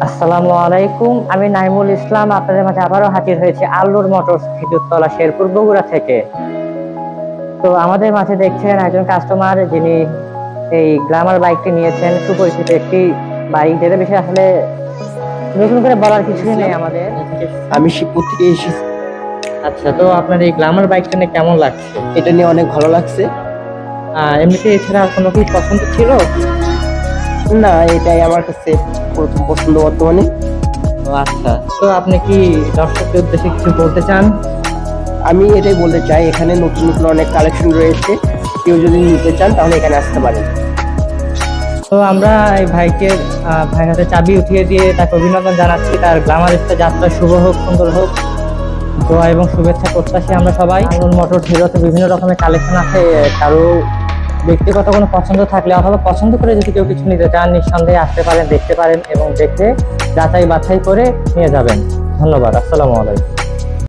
আসসালামু আলাইকুম, আমি নাইমুল ইসলাম আপনাদের মাঝে আবারও হাজির হয়েছে আল্লুর মোটরস খেজুরতলা শেরপুর বগুড়া থেকে। তো আমাদের মাঝে দেখছেন একজন কাস্টমার যিনি এই গ্ল্যামার বাইকটি নিয়েছেন, সুপরিচিত একটি বাইক, যেটা বিষয়ে আসলে নতুন করে বলার কিছুই নেই আমাদের। আমি শিবপুর থেকে এসেছি। আচ্ছা, তো আপনার এই গ্ল্যামার বাইকটা নিয়ে কেমন লাগছে? এটা নিয়ে অনেক ভালো লাগছে। এমনিতে এছাড়া আর কোনো কি পছন্দ ছিল? না, এটাই আমার কাছে প্রথম পছন্দ বর্তমানে। আচ্ছা, তো আপনি কি দর্শকদের উদ্দেশ্যে কিছু বলতে চান? আমি এটাই বলতে চাই, এখানে নতুন নতুন অনেক কালেকশন রয়েছে, কেউ যদি নিতে চান তাহলে এখানে আসতে পারেন। তো আমরা এই ভাইয়ের হাতে চাবি উঠিয়ে দিয়ে তাকে অভিনন্দন জানাচ্ছি। তার গ্ল্যামারিস্ট যাত্রা শুভ হোক, সুন্দর হোক, দোয়া এবং শুভেচ্ছা প্রত্যাশী আমরা সবাই। আনন্দ মোটর হিরোতে বিভিন্ন রকমের কালেকশন আছে। কারো ব্যক্তিগত কোনো পছন্দ থাকলে অথবা পছন্দ করে যদি কেউ কিছু নিতে চান, নিঃসন্দেহে আসতে পারেন, দেখতে পারেন এবং দেখে যাচাই বাছাই করে নিয়ে যাবেন। ধন্যবাদ। আসসালামু আলাইকুম।